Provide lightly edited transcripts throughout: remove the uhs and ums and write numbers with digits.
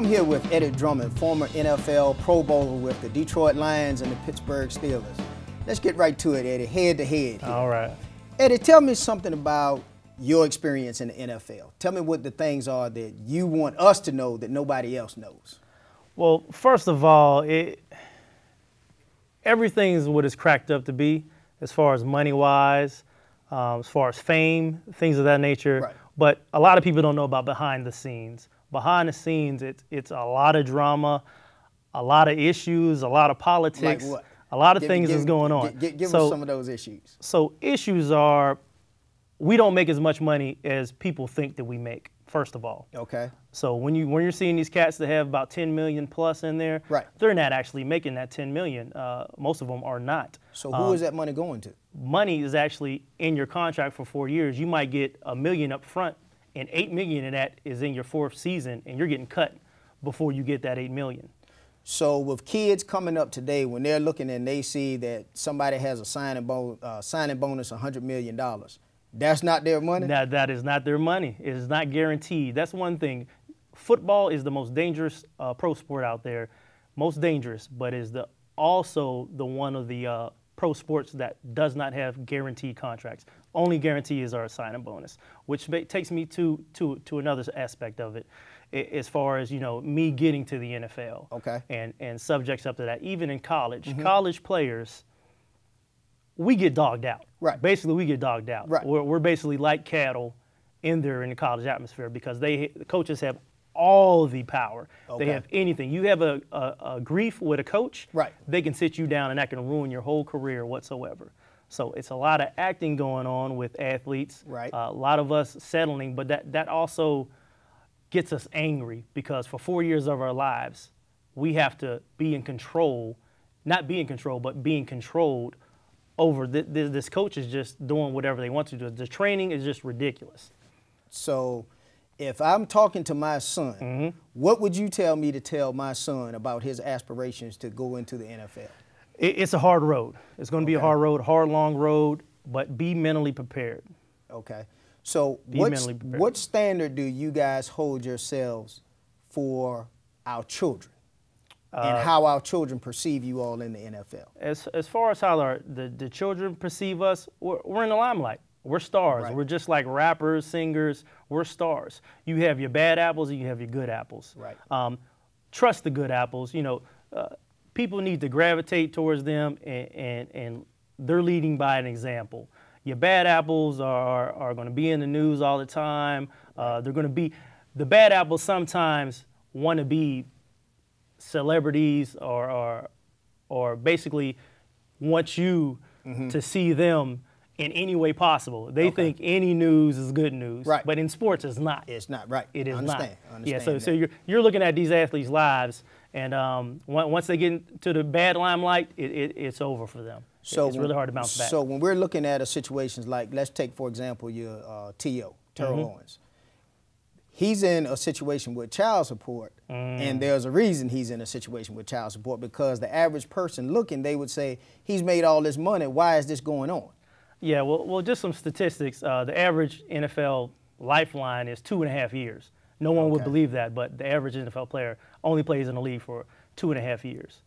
I'm here with Eddie Drummond, former NFL Pro Bowler with the Detroit Lions and the Pittsburgh Steelers. Let's get right to it, Eddie, head to head here. All right. Eddie, tell me something about your experience in the NFL. Tell me what the things are that you want us to know that nobody else knows. Well, first of all, everything is what it's cracked up to be as far as money-wise, as far as fame, things of that nature. Right. But a lot of people don't know about behind the scenes. Behind the scenes, it's a lot of drama, a lot of issues, a lot of politics. Like what? A lot of things is going on. Give us some of those issues. So issues are, we don't make as much money as people think that we make, first of all. Okay. So when you're seeing these cats that have about 10 million plus in there, right, they're not actually making that 10 million. Most of them are not. So who is that money going to? Money is actually in your contract for 4 years. You might get $1 million up front, and $8 million of that is in your 4th season, and you're getting cut before you get that $8 million. So with kids coming up today, when they're looking and they see that somebody has a signing bonus, $100 million, that's not their money? That is not their money. It is not guaranteed. That's one thing. Football is the most dangerous pro sport out there, most dangerous, but is also the one of the pro sports that does not have guaranteed contracts. Only guarantee is our signing bonus, which takes me to another aspect of it, as far as, you know, me getting to the NFL. Okay. And subjects up to that. Even in college, college players, we get dogged out. Right. Basically, we get dogged out. Right. We're basically like cattle in the college atmosphere because the coaches have all the power. Okay. They have anything. You have a grief with a coach, right, they can sit you down and that can ruin your whole career whatsoever. So it's a lot of acting going on with athletes. Right. A lot of us settling, but that also gets us angry because for 4 years of our lives, we have to be in control, not be in control, but being controlled over this coach is just doing whatever they want to do. The training is just ridiculous. So if I'm talking to my son, what would you tell me to tell my son about his aspirations to go into the NFL? It's a hard road. It's going to be a hard road, hard, long road, but be mentally prepared. Okay. So what standard do you guys hold yourselves for our children and how our children perceive you all in the NFL? As far as how the children perceive us, we're in the limelight. We're stars. Right. We're just like rappers, singers. We're stars. You have your bad apples and you have your good apples. Right. Trust the good apples. You know, people need to gravitate towards them, and they're leading by an example. Your bad apples are going to be in the news all the time. They're going to be, the bad apples sometimes want to be celebrities or basically want you to see them in any way possible. They think any news is good news, right, but in sports it's not. It's not, right. It is not. I understand Yeah, so you're looking at these athletes' lives, and once they get into the bad limelight, it's over for them. So it's really hard to bounce back. So when we're looking at situations like, let's take for example your T.O., Terrell Owens. He's in a situation with child support, and there's a reason he's in a situation with child support, because the average person looking, they would say, he's made all this money, why is this going on? Yeah, well, just some statistics. The average NFL lifeline is 2.5 years. No one would believe that, but the average NFL player only plays in the league for 2.5 years.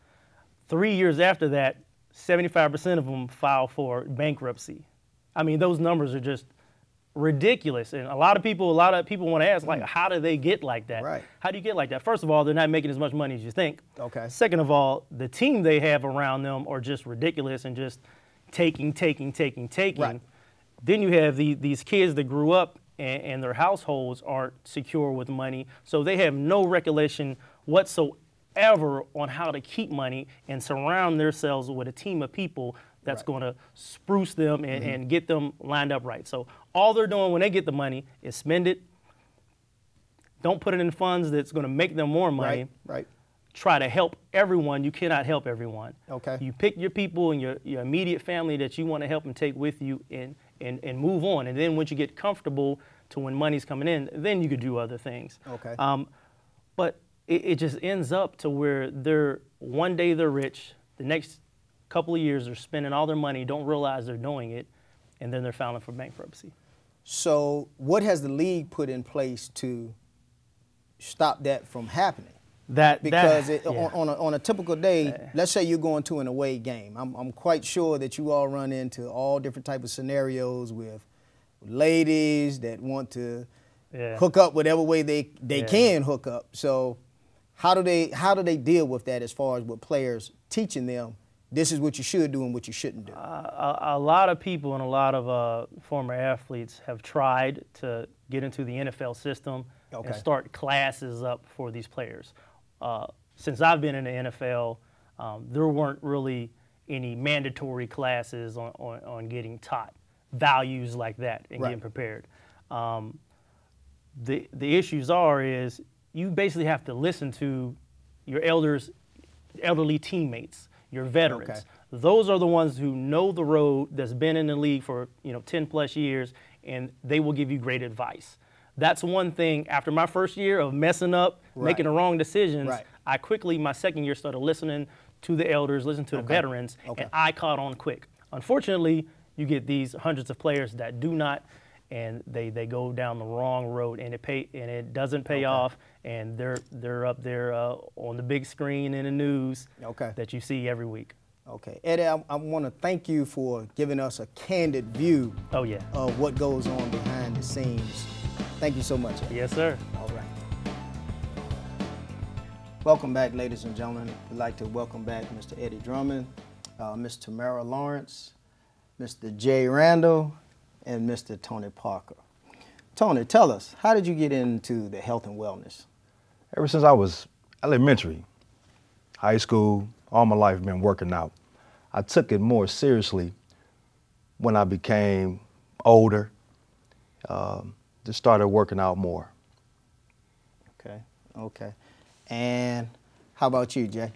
3 years after that, 75% of them file for bankruptcy. I mean, those numbers are just ridiculous, and a lot of people want to ask, like, how do they get like that? Right. How do you get like that? First of all, they're not making as much money as you think. Okay. Second of all, the team they have around them are just ridiculous and just taking. Right. Then you have these kids that grew up and their households aren't secure with money, so they have no recollection whatsoever on how to keep money and surround themselves with a team of people that's going to spruce them and get them lined up right. So all they're doing when they get the money is spend it. Don't put it in funds that's going to make them more money. Right. Try to help everyone. You cannot help everyone. Okay. You pick your people and your immediate family that you want to help and take with you and move on. And then once you get comfortable to when money's coming in, then you could do other things. Okay. But it just ends up to where one day they're rich, the next couple of years they're spending all their money, don't realize they're doing it, and then they're filing for bankruptcy. So what has the league put in place to stop that from happening? Because on a typical day, let's say you're going to an away game. I'm quite sure that you all run into all different type of scenarios with ladies that want to hook up whatever way they can hook up. So how do they deal with that as far as with players teaching them this is what you should do and what you shouldn't do? A lot of people and a lot of former athletes have tried to get into the NFL system and start classes up for these players. Since I've been in the NFL, there weren't really any mandatory classes on getting taught values like that and getting prepared. The issues is you basically have to listen to your elderly teammates, your veterans. Those are the ones who know the road, that's been in the league for 10 plus years, and they will give you great advice. That's one thing. After my first year of messing up, making the wrong decisions, I quickly, my second year, started listening to the elders, listening to the veterans, and I caught on quick. Unfortunately, you get these hundreds of players that do not, and they go down the wrong road, and it doesn't pay off, and they're up there on the big screen in the news that you see every week. Okay, Eddie, I want to thank you for giving us a candid view of what goes on behind the scenes. Thank you so much, Eddie. Yes, sir. All right. Welcome back, ladies and gentlemen. We'd like to welcome back Mr. Eddie Drummond, Ms. Tamara Lawrence, Mr. Jay Randall, and Mr. Tony Parker. Tony, tell us, how did you get into the health and wellness? Ever since I was elementary, high school, all my life I've been working out. I took it more seriously when I became older, just started working out more. Okay. And how about you, Jay?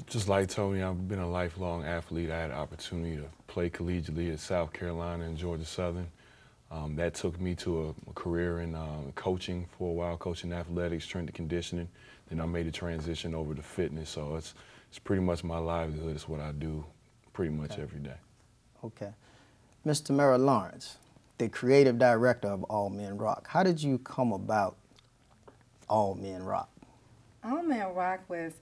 Just like Tony, I've been a lifelong athlete. I had an opportunity to play collegiately at South Carolina and Georgia Southern. That took me to a career in coaching for a while, coaching athletics, strength and conditioning. Then I made a transition over to fitness, so it's pretty much my livelihood. It's what I do pretty much every day. Okay. Ms. Tamara Lawrence, the creative director of All Men Rock. How did you come about All Men Rock? All Men Rock was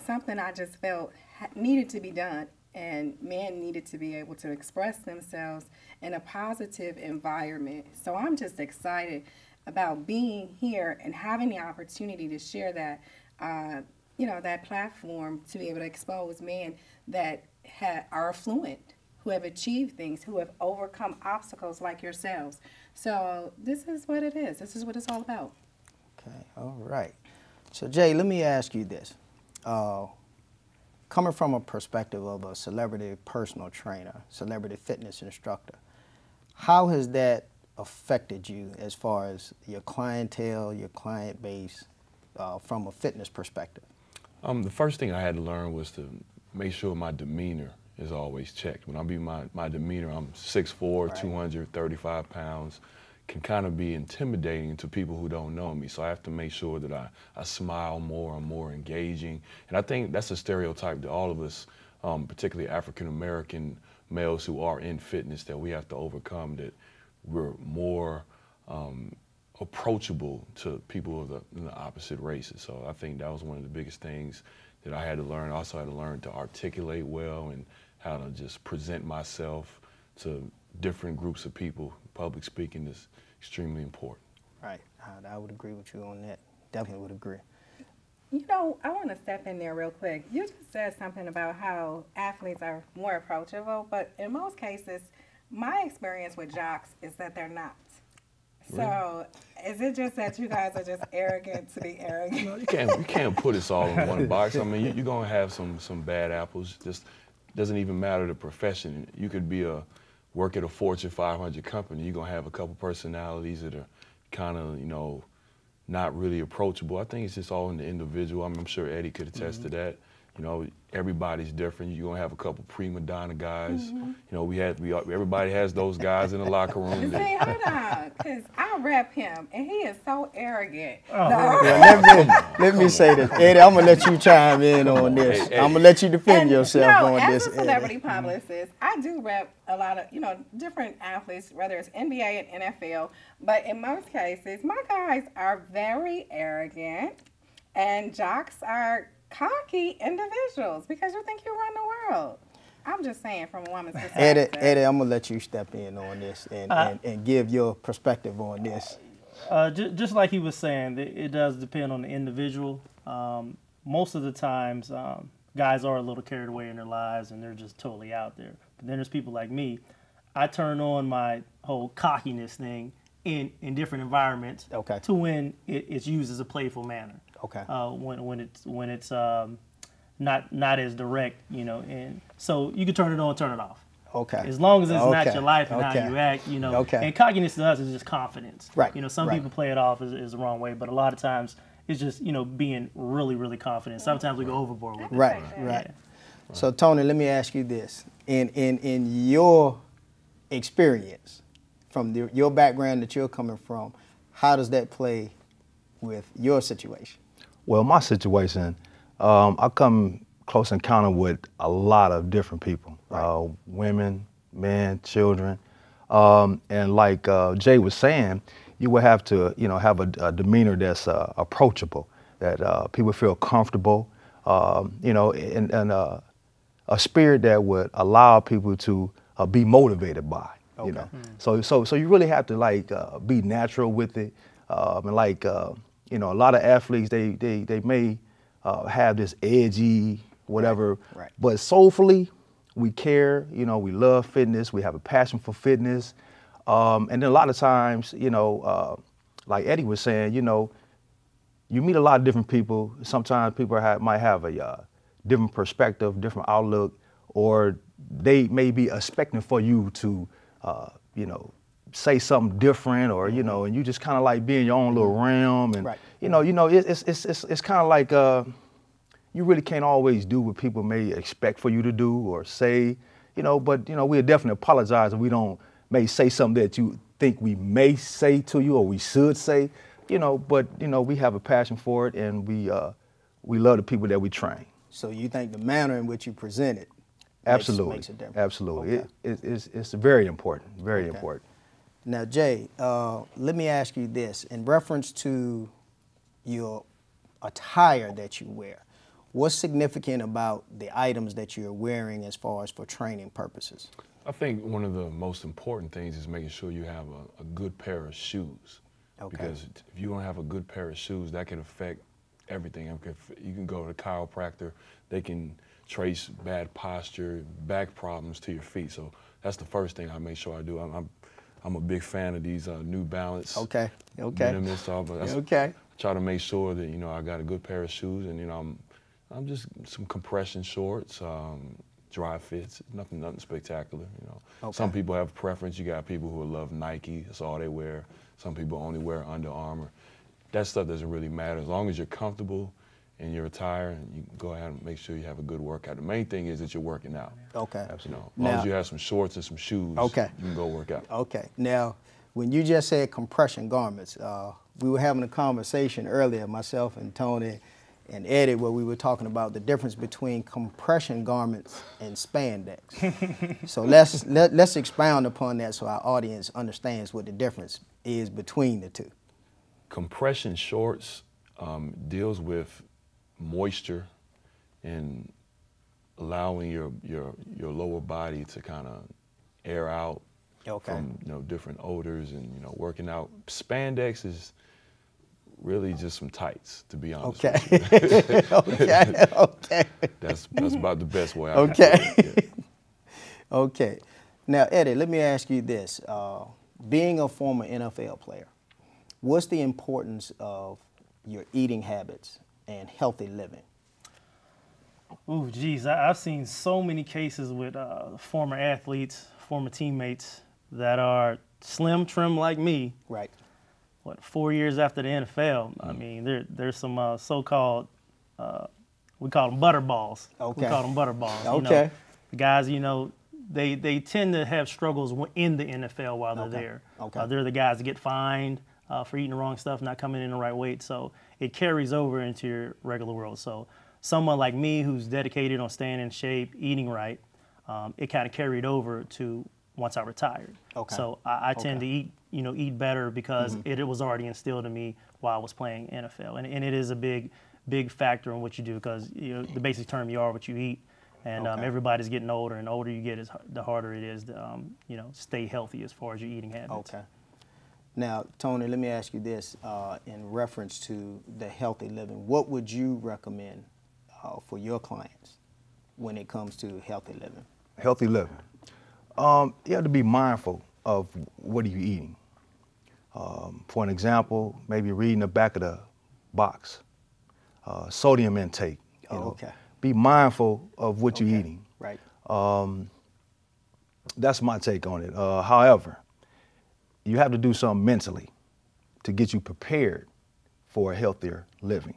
something I just felt needed to be done, and men needed to be able to express themselves in a positive environment. So I'm just excited about being here and having the opportunity to share that, that platform to be able to expose men that are affluent, who have achieved things, who have overcome obstacles like yourselves. So this is what it is. This is what it's all about. Okay, all right. So Jay, let me ask you this. Coming from a perspective of a celebrity personal trainer, celebrity fitness instructor, how has that affected you as far as your clientele, your client base, from a fitness perspective? The first thing I had to learn was to make sure my demeanor is always checked. When I be my demeanor, I'm 6'4", 235 pounds, can kind of be intimidating to people who don't know me. So I have to make sure that I smile more, I'm more engaging. And I think that's a stereotype that all of us, particularly African-American males who are in fitness, that we have to overcome, that we're more approachable to people of the opposite races. So I think that was one of the biggest things that I had to learn. I also had to learn to articulate well and how to just present myself to different groups of people. Public speaking is extremely important. Right, I would agree with you on that. Definitely would agree. I want to step in there real quick. You just said something about how athletes are more approachable, but in most cases, my experience with jocks is that they're not. Really? So is it just that you guys are just arrogant to be arrogant? No, you can't put us all in one box. I mean, you're gonna have some bad apples. Just doesn't even matter the profession. You could work at a Fortune 500 company. You're gonna have a couple personalities that are kind of, not really approachable. I think it's just all in the individual. I'm sure Eddie could attest to that. Everybody's different. You're gonna have a couple prima donna guys. Everybody has those guys in the locker room. See, hold on, because I rep him, and he is so arrogant. Let me say this, Eddie. I'm gonna let you chime in on this. I'm gonna let you defend yourself on this. As a celebrity publicist, I do rep a lot of different athletes, whether it's NBA and NFL. But in most cases, my guys are very arrogant. And jocks are cocky individuals because you think you run the world. I'm just saying from a woman's perspective. Eddie, I'm gonna let you step in on this and give your perspective on this. Just like he was saying, it does depend on the individual. Most of the times, guys are a little carried away in their lives and they're just totally out there. But then there's people like me. I turn on my whole cockiness thing in different environments to when it's used as a playful manner. Okay. When it's not as direct, you know, and so you can turn it on, turn it off. Okay. As long as it's not your life and how you act, you know. Okay. And cockiness to us is just confidence. Right. You know, some people play it off as the wrong way, but a lot of times it's just, you know, being really, really confident. Sometimes we go overboard with it. Right. Yeah. So Tony, let me ask you this: in your experience, from your background that you're coming from, how does that play with your situation? Well, my situation, I come close encounter with a lot of different people, women, men, children, and like Jay was saying, you would have to, you know, have a demeanor that's approachable, that people feel comfortable, you know, and a spirit that would allow people to be motivated by, you know. So you really have to like be natural with it, and like you know, a lot of athletes they may have this edgy whatever, but soulfully we care, you know, we love fitness, we have a passion for fitness, and then a lot of times, you know, like Eddie was saying, you know, you meet a lot of different people. Sometimes people might have a different perspective, different outlook, or they may be expecting for you to, you know, say something different, or you know, and you just kind of like be in your own little realm, and you know, it's kind of like you really can't always do what people may expect for you to do or say, you know, but you know, we'll definitely apologize if we don't may say something that you think we may say to you or we should say, you know, but you know, we have a passion for it, and we love the people that we train. So you think the manner in which you present it absolutely makes a difference? Absolutely. It's very important, very important. Now, Jay, let me ask you this. In reference to your attire that you wear, what's significant about the items that you're wearing as far as for training purposes? I think one of the most important things is making sure you have a good pair of shoes. Because if you don't have a good pair of shoes, that can affect everything. You can go to a chiropractor, they can trace bad posture, back problems to your feet. So that's the first thing I make sure I do. I'm a big fan of these New Balance. Minimalist, I try to make sure that, you know, I got a good pair of shoes, and you know, I'm just some compression shorts, dry fits, nothing spectacular, you know. Some people have preference. You got people who love Nike, that's all they wear. Some people only wear Under Armour. That stuff doesn't really matter. As long as you're comfortable in your attire, and you can go ahead and make sure you have a good workout. The main thing is that you're working out. You know, as long as you have some shorts and some shoes, you can go work out. Now, when you just said compression garments, we were having a conversation earlier, myself and Tony and Eddie, where we were talking about the difference between compression garments and spandex. So let's expound upon that so our audience understands what the difference is between the two. Compression shorts deals with moisture and allowing your lower body to kind of air out from, you know, different odors and, you know, working out. Spandex is really just some tights, to be honest with you. That's about the best way I can put it. Now, Eddie, let me ask you this. Being a former NFL player, what's the importance of your eating habits and healthy living? Oh, geez, I've seen so many cases with former athletes, former teammates that are slim, trim like me. 4 years after the NFL, I mean, there's some so-called, we call them butterballs. We call them butterballs. You know, the guys, you know, they tend to have struggles in the NFL while they're there. They're the guys that get fined for eating the wrong stuff, not coming in the right weight. So it carries over into your regular world. So someone like me who's dedicated on staying in shape, eating right, it kind of carried over to once I retired. So I tend to eat better because it was already instilled in me while I was playing NFL. And it is a big big factor in what you do, because the basic term, you are what you eat. And everybody's getting older, and the older you get, the harder it is to stay healthy as far as your eating habits. Okay. Now, Tony, let me ask you this in reference to the healthy living. What would you recommend for your clients when it comes to healthy living? Healthy living. You have to be mindful of what are you eating. For an example, maybe reading the back of the box. Sodium intake. Okay. Be mindful of what you're eating. Right. That's my take on it. However, you have to do something mentally to get you prepared for a healthier living.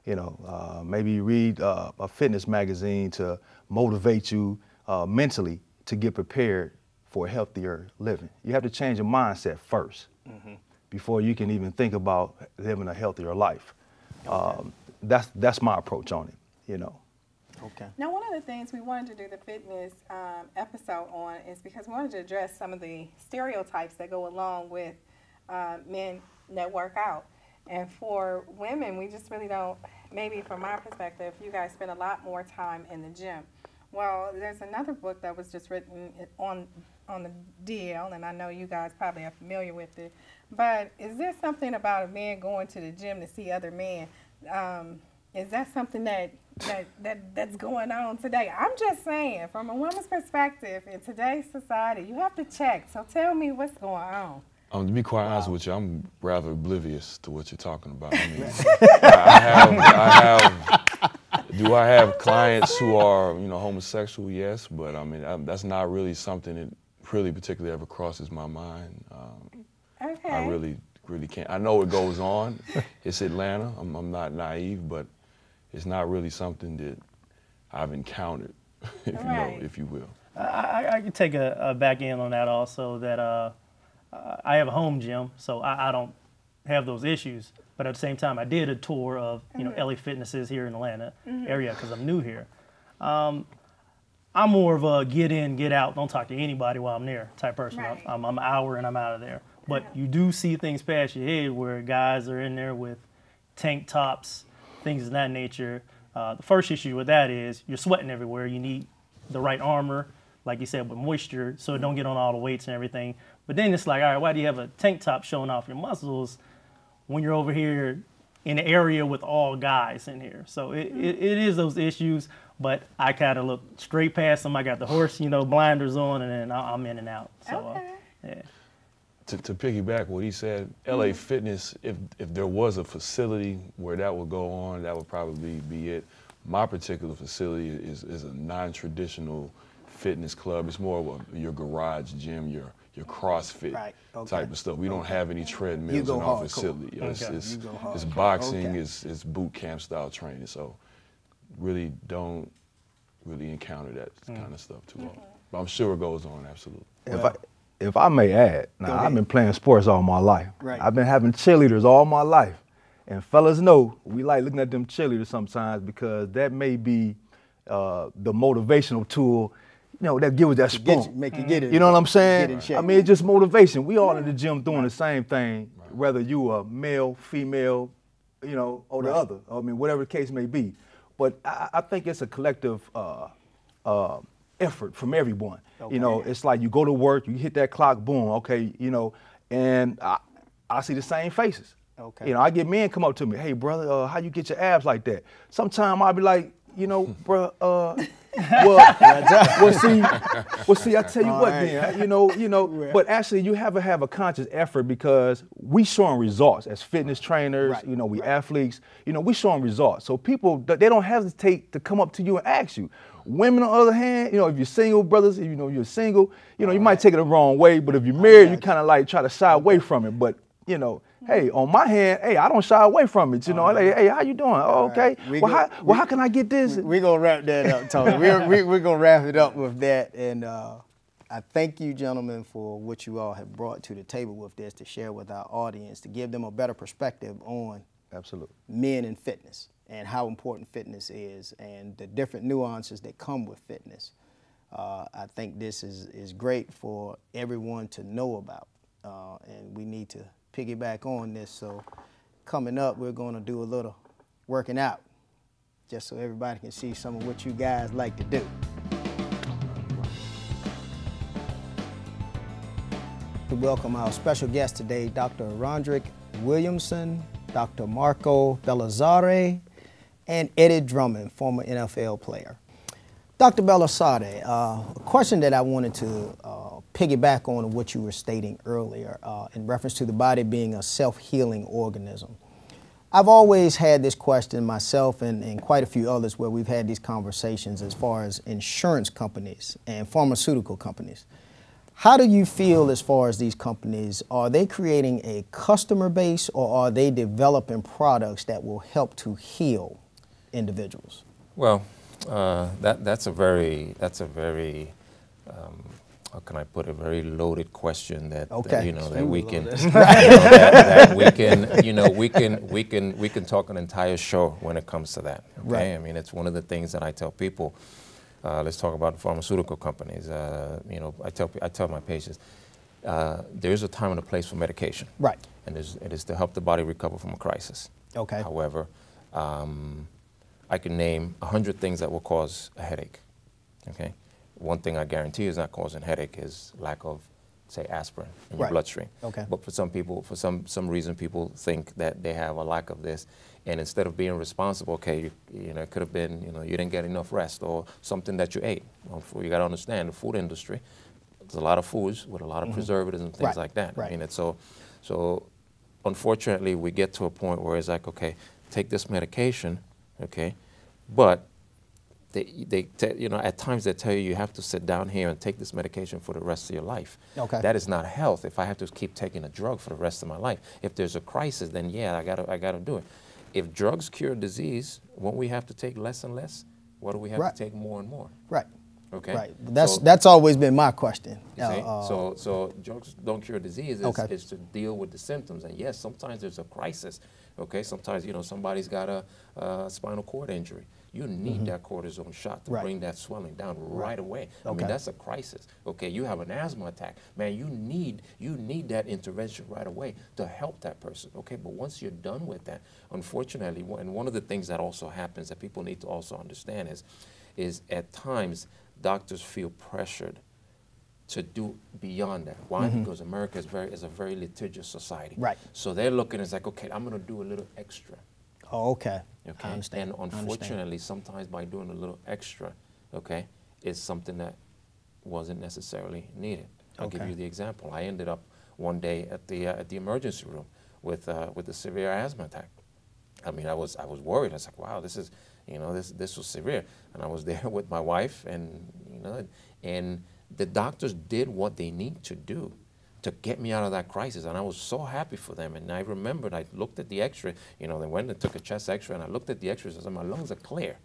Maybe you read a fitness magazine to motivate you mentally to get prepared for a healthier living. You have to change your mindset first before you can even think about living a healthier life. That's my approach on it, Okay. Now, one of the things we wanted to do the fitness episode on is because we wanted to address some of the stereotypes that go along with men that work out. And for women, we just really don't, maybe from my perspective, you guys spend a lot more time in the gym. Well, there's another book that was just written on the DL, and I know you guys probably are familiar with it. But is there something about a man going to the gym to see other men? Is that something that's going on today? I'm just saying, from a woman's perspective, in today's society, you have to check. So tell me what's going on. To be quite honest with you, I'm rather oblivious to what you're talking about. I mean, do I have clients who are, homosexual? Yes, but I mean, that's not really something that really particularly ever crosses my mind. Okay. I really can't. I know it goes on. It's Atlanta. I'm not naive, but it's not really something that I've encountered, if you will. I could take a back end on that also, that I have a home gym, so I don't have those issues. But at the same time, I did a tour of LA Fitnesses here in Atlanta area because I'm new here. I'm more of a get in, get out, don't talk to anybody while I'm there type person. Right. I'm an hour and I'm out of there. But you do see things past your head where guys are in there with tank tops, things of that nature. The first issue with that is you're sweating everywhere. You need the right armor, like you said, with moisture, so it don't get on all the weights and everything. But then it's like, all right, why do you have a tank top showing off your muscles when you're over here in an area with all guys in here? So it is those issues, but I kind of look straight past them. I got the horse, blinders on, and then I'm in and out. So, yeah. To piggyback what he said, LA Fitness, if there was a facility where that would go on, that would probably be it. My particular facility is a non-traditional fitness club. It's more of your garage gym, your CrossFit type of stuff. We don't have any treadmills in our facility. It's boxing, it's boot camp style training. So really don't encounter that kind of stuff too often. But I'm sure it goes on, absolutely. If I may add, now I've been playing sports all my life. Right. I've been having cheerleaders all my life. And fellas know, we like looking at them cheerleaders sometimes because that may be the motivational tool, that gives us that spunk. Make you get it. You know what I'm saying? Get in shape. I mean, it's just motivation. We all in the gym doing the same thing, whether you are male, female, or the other. I mean, whatever the case may be. But I think it's a collective effort from everyone. Okay. It's like you go to work, you hit that clock, boom, okay, and I see the same faces. Okay. I get men come up to me, hey, brother, how you get your abs like that? Sometimes I'll be like, bro, well, see, I tell you what, then, but actually you have to have a conscious effort because we showing results as fitness trainers, we athletes, we showing results. So people, they don't hesitate to come up to you and ask you. Women, on the other hand, if you're single, brothers, if you're single, you might take it the wrong way, but if you're married, you kind of like try to shy away from it. But, hey, on my hand, hey, I don't shy away from it. Like, hey, how you doing? Oh, okay. Right. How can I get this? We're going to wrap that up, Tony. we're going to wrap it up with that. And I thank you, gentlemen, for what you all have brought to the table with this to share with our audience, to give them a better perspective on men in fitness and how important fitness is and the different nuances that come with fitness. I think this is great for everyone to know about, and we need to piggyback on this. So coming up, we're going to do a little working out, just so everybody can see some of what you guys like to do. To welcome our special guest today, Dr. Roderick Williamson, Dr. Marco Bellazzare, and Eddie Drummond, former NFL player. Dr. Bellazzare, a question that I wanted to piggyback on what you were stating earlier in reference to the body being a self-healing organism. I've always had this question myself and quite a few others where we've had these conversations as far as insurance companies and pharmaceutical companies. How do you feel as far as these companies? Are they creating a customer base, or are they developing products that will help to heal individuals? Well, that's a very how can I put a very loaded question that, okay. That we can that we can talk an entire show when it comes to that. Okay, right. I mean, it's one of the things that I tell people. Let's talk about pharmaceutical companies. I tell my patients there is a time and a place for medication. Right. And it is to help the body recover from a crisis. Okay. However, I can name 100 things that will cause a headache. Okay. One thing I guarantee is not causing headache is lack of, say, aspirin in your bloodstream. Okay. But for some people, for some reason, people think that they have a lack of this, and instead of being responsible, okay, it could have been, you didn't get enough rest or something that you ate. Well, you got to understand the food industry. There's a lot of foods with a lot of preservatives and things like that. Right. I mean, so unfortunately, we get to a point where it's like, okay, take this medication, okay, but at times they tell you have to sit down here and take this medication for the rest of your life. Okay. That is not health. If I have to keep taking a drug for the rest of my life, if there's a crisis, then yeah, I gotta do it. If drugs cure disease, won't we have to take less and less? What do we have to take more and more? Right. Okay. Right. That's always been my question. You see? So drugs don't cure disease. It's to deal with the symptoms. And yes, sometimes there's a crisis. Okay. Sometimes somebody's got a spinal cord injury. You need that cortisone shot to bring that swelling down right away. I mean, that's a crisis. Okay, you have an asthma attack. Man, you need that intervention right away to help that person. Okay, but once you're done with that, unfortunately, and one of the things that also happens that people need to also understand is at times doctors feel pressured to do beyond that. Why? Because America is a very litigious society. Right. So they're looking, it's like, okay, I'm going to do a little extra. Oh, okay. Okay. I understand. And unfortunately, sometimes by doing a little extra, okay, is something that wasn't necessarily needed. I'll give you the example. I ended up one day at the emergency room with a severe asthma attack. I mean, I was worried. I was like, wow, this is, this was severe. And I was there with my wife, and the doctors did what they need to do to get me out of that crisis, and I was so happy for them. And I remembered, I looked at the X-ray, they went and took a chest X-ray, and I looked at the X-rays, I said, my lungs are clear.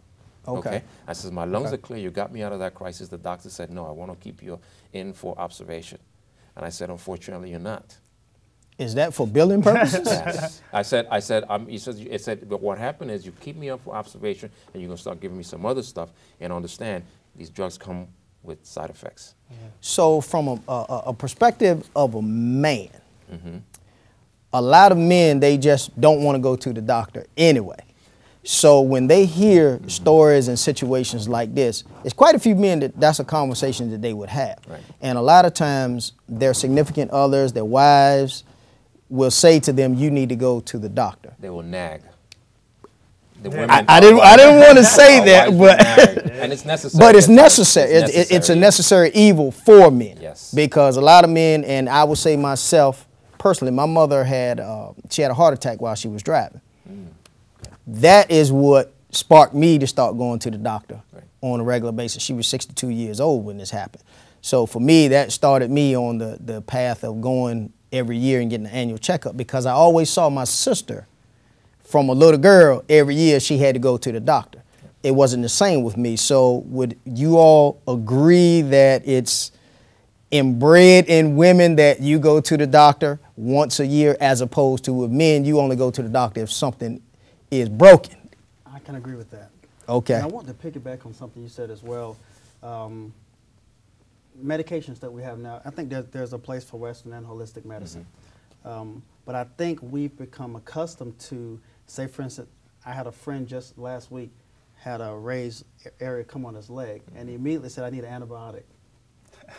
Okay. I said, my lungs are clear, you got me out of that crisis. The doctor said, no, I want to keep you in for observation. And I said, unfortunately, you're not. Is that for billing purposes? Yes. He said, but what happened is you keep me up for observation, and you're going to start giving me some other stuff, and understand these drugs come with side effects. So from a perspective of a man, a lot of men, they just don't want to go to the doctor anyway. So when they hear stories and situations like this, it's quite a few men that's a conversation that they would have. Right. And a lot of times their significant others, their wives, will say to them, you need to go to the doctor. They will nag. I didn't want to say that, but and it's necessary. But it's necessary. It's a necessary evil for men. Yes. Because a lot of men, and I would say myself personally, my mother had she had a heart attack while she was driving. That is what sparked me to start going to the doctor on a regular basis. She was 62 years old when this happened. So for me, that started me on the path of going every year and getting an annual checkup, because I always saw my sister from a little girl, every year she had to go to the doctor. It wasn't the same with me. So would you all agree that it's inbred in women that you go to the doctor once a year, as opposed to with men, you only go to the doctor if something is broken? I can agree with that. Okay. And I want to piggyback on something you said as well. Medications that we have now, I think there's a place for Western and holistic medicine. But I think we've become accustomed to, say for instance, I had a friend just last week had a raised area come on his leg, and he immediately said, I need an antibiotic.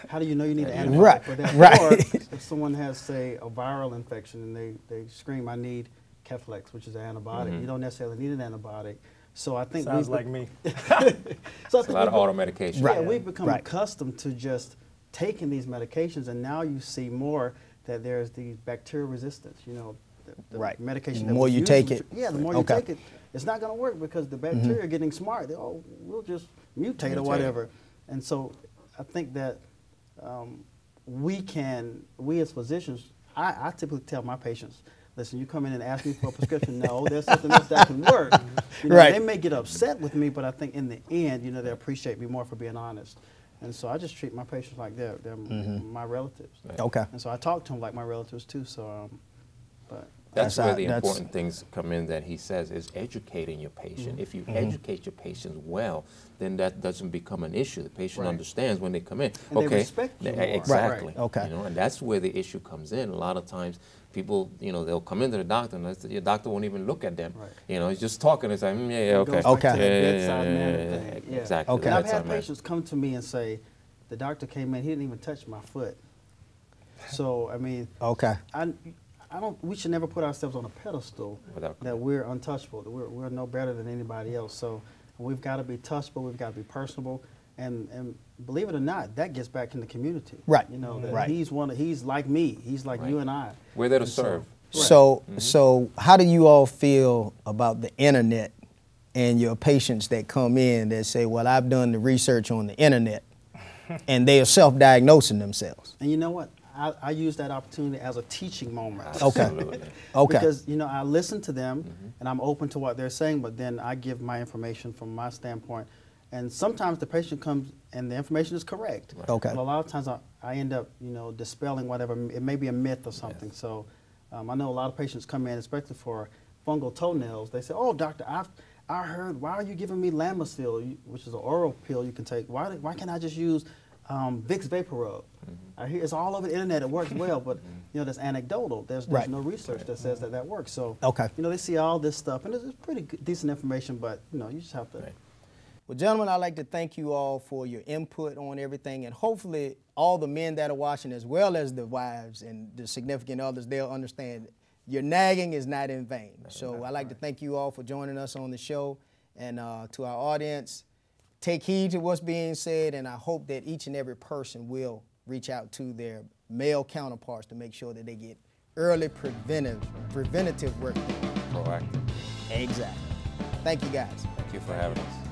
How do you know you need an antibiotic for that? Right. Or if someone has, say, a viral infection and they scream, I need Keflex, which is an antibiotic. You don't necessarily need an antibiotic. So I think sounds like me. So It's a lot of auto medication. Yeah, we've become accustomed to just taking these medications, and now you see more that there's the bacterial resistance. You know, the medication. The more you take it. Yeah, the more you take it, it's not going to work because the bacteria are getting smart. We'll just mutate or whatever. And so I think that we as physicians, I typically tell my patients, listen, you come in and ask me for a prescription, no, there's something else that can work. You know, they may get upset with me, but I think in the end, you know, they appreciate me more for being honest. And so I just treat my patients like they're my relatives. Okay. And so I talk to them like my relatives too. So, but that's where the important things come in that he says is educating your patient. If you educate your patients well, then that doesn't become an issue. The patient understands when they come in. And they respect you more. Exactly. Okay. You know, and that's where the issue comes in. A lot of times people, you know, they'll come into the doctor and your doctor won't even look at them. You know, he's just talking and saying, exactly. Okay. And I've had patients come to me and say, the doctor came in, he didn't even touch my foot. So, I mean, we should never put ourselves on a pedestal that we're untouchable, that we're no better than anybody else. So we've got to be touchable, we've got to be personable, and believe it or not, that gets back in the community. Right. You know, that he's like me, he's like you and I. We're there to serve. So how do you all feel about the internet and your patients that come in that say, well, I've done the research on the internet, and they are self-diagnosing themselves? And you know what? I use that opportunity as a teaching moment. Okay. Because, you know, I listen to them and I'm open to what they're saying, but then I give my information from my standpoint. And sometimes the patient comes and the information is correct. Okay. But a lot of times I end up, you know, dispelling whatever. It may be a myth or something. So I know a lot of patients come in, especially for fungal toenails. They say, oh, doctor, I heard, why are you giving me Lamisil, which is an oral pill you can take? Why can't I just use Vicks VapoRub? I hear it's all over the internet. It works well, but you know, that's anecdotal. There's no research that says that works. So you know, they see all this stuff, and it's pretty good, decent information. But you know, you just have to. Well, gentlemen, I'd like to thank you all for your input on everything, and hopefully all the men that are watching, as well as the wives and the significant others, they'll understand your nagging is not in vain. So I'd like to thank you all for joining us on the show, and to our audience, take heed to what's being said, and I hope that each and every person will reach out to their male counterparts to make sure that they get early preventative work. Proactive. Exactly. Thank you, guys. Thank you for having us.